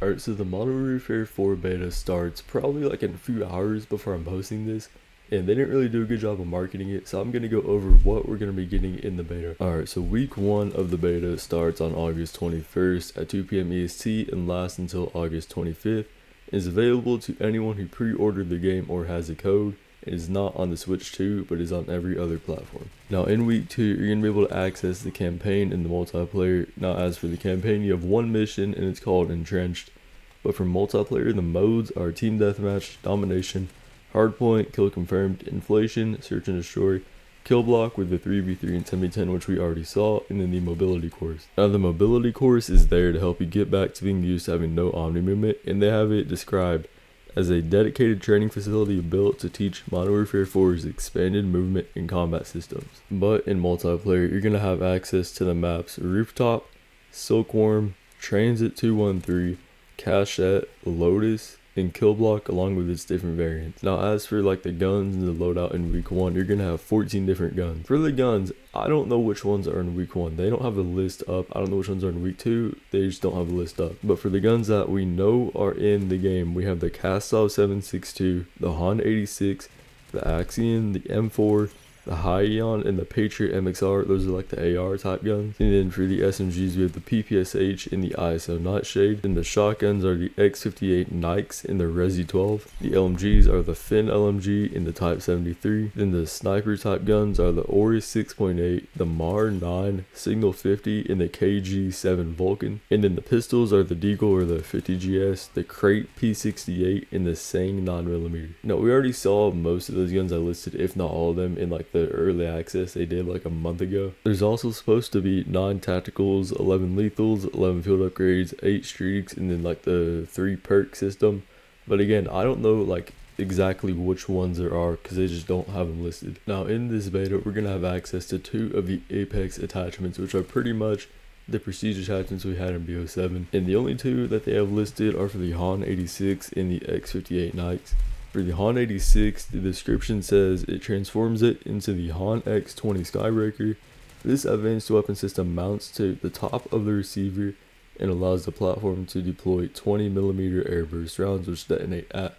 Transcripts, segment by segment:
Alright, so the Modern Warfare 4 beta starts probably like in a few hours before I'm posting this, and they didn't really do a good job of marketing it, so I'm going to go over what we're going to be getting in the beta. Alright, so week 1 of the beta starts on August 21st at 2 p.m. EST and lasts until August 25th. It is available to anyone who pre-ordered the game or has a code. It is not on the Switch 2, but is on every other platform. Now in week 2, you're going to be able to access the campaign and the multiplayer. Now as for the campaign, you have one mission and it's called Entrenched. But for multiplayer, the modes are Team Deathmatch, Domination, Hardpoint, Kill Confirmed, Inflation, Search and Destroy, Kill Block with the 3v3 and 10v10 which we already saw, and then the Mobility Course. Now the Mobility Course is there to help you get back to being used to having no Omni movement, and they have it described as a dedicated training facility built to teach Modern Warfare 4's expanded movement and combat systems. But in multiplayer, you're going to have access to the maps Rooftop, Silkworm, Transit 213, Cachette, Lotus, and Kill Block along with its different variants. Now as for like the guns and the loadout in week 1, you're going to have 14 different guns. For the guns, I don't know which ones are in week 1. They don't have a list up. I don't know which ones are in week 2. They just don't have a list up. But for the guns that we know are in the game, we have the Kastov 7.62, the Han 86, the Axion, the M4, the Hyon, and the Patriot MXR. Those are like the AR type guns. And then for the SMGs, we have the PPSH and the ISO Nightshade. And the shotguns are the X58 Nikes and the Resi 12. The LMGs are the Finn LMG and the Type 73. Then the sniper type guns are the Oris 6.8, the Mar 9, Signal 50, and the KG7 Vulcan. And then the pistols are the Deagle or the 50GS, the Crate P68, and the Sang 9mm. Now we already saw most of those guns I listed, if not all of them, in like the early access they did like a month ago. There's also supposed to be 9 tacticals, 11 lethals, 11 field upgrades, 8 streaks, and then like the 3 perk system. But again, I don't know like exactly which ones there are because they just don't have them listed. Now in this beta, we're gonna have access to 2 of the Apex attachments, which are pretty much the prestige attachments we had in BO7, and the only 2 that they have listed are for the Han 86 and the X58 Nikes. For the Han 86, the description says it transforms it into the Han X20 Skybreaker. This advanced weapon system mounts to the top of the receiver and allows the platform to deploy 20mm airburst rounds which detonate at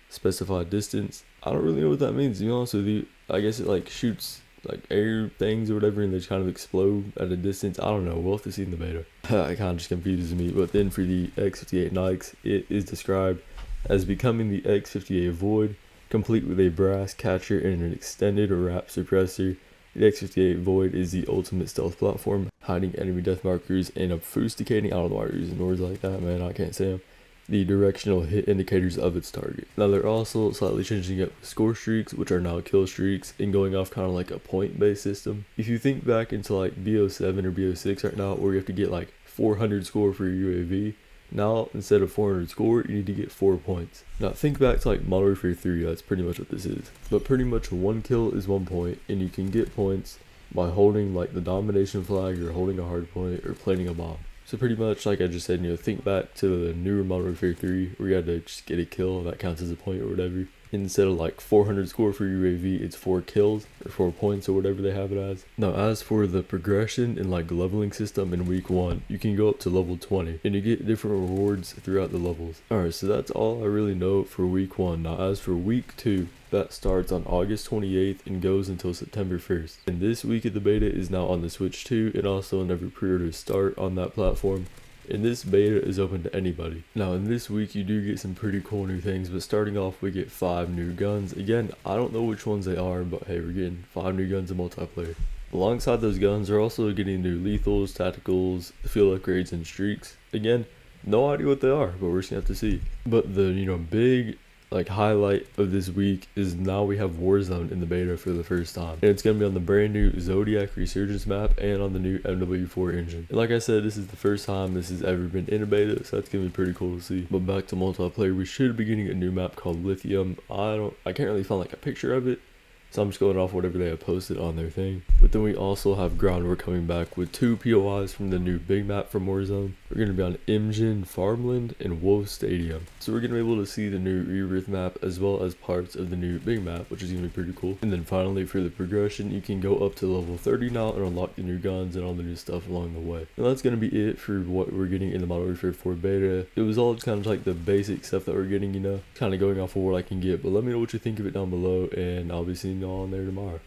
specified distance. I don't really know what that means, to be honest with you. I guess it like shoots like air things or whatever and they just kind of explode at a distance. I don't know, we'll have to see in the beta. It kind of just confuses me. But then for the X58 Nikes, it is described as becoming the X58 Void, complete with a brass catcher and an extended wrap suppressor. The X58 Void is the ultimate stealth platform, hiding enemy death markers and obfuscating, I don't know why you're using words like that, man, I can't say them, the directional hit indicators of its target. Now they're also slightly changing up score streaks, which are now kill streaks, and going off kind of like a point based system. If you think back into like BO7 or BO6 right now, where you have to get like 400 score for your UAV, now instead of 400 score, you need to get 4 points. Now think back to like Modern Warfare 3, that's pretty much what this is. But pretty much 1 kill is 1 point, and you can get points by holding like the domination flag or holding a hard point or planting a bomb. So pretty much like I just said, think back to the newer Modern Warfare 3 where you had to just get a kill, that counts as a point or whatever. Instead of like 400 score for UAV, it's 4 kills or 4 points or whatever they have it as. Now as for the progression and like leveling system in week 1, you can go up to level 20 and you get different rewards throughout the levels. Alright, so that's all I really know for week 1. Now as for week 2, that starts on August 28th and goes until September 1st. And this week of the beta is now on the Switch 2 and also whenever pre-orders start on that platform. And this beta is open to anybody. Now in this week you do get some pretty cool new things, but starting off we get 5 new guns. Again, I don't know which ones they are, but hey, we're getting 5 new guns in multiplayer. Alongside those guns, we're also getting new lethals, tacticals, field upgrades, and streaks. Again, no idea what they are, but we're just gonna have to see. But the big like highlight of this week is now we have Warzone in the beta for the first time, and it's going to be on the brand new Zodiac Resurgence map and on the new MW4 engine. And like I said, this is the first time this has ever been in a beta, so that's going to be pretty cool to see. But back to multiplayer, we should be getting a new map called Lithium. I can't really find like a picture of it, So I'm just going off whatever they have posted on their thing. But then we also have Groundwork coming back with 2 POIs from the new big map from Warzone. We're going to be on Imjin, Farmland, and Wolf Stadium. So we're going to be able to see the new rebirth map as well as parts of the new big map, which is going to be pretty cool. And then finally for the progression, you can go up to level 30 now and unlock the new guns and all the new stuff along the way. And that's going to be it for what we're getting in the Modern Warfare 4 beta. It was all kind of like the basic stuff that we're getting, you know, kind of going off of what I can get. But let me know what you think of it down below, and I'll be seeing y'all on there tomorrow.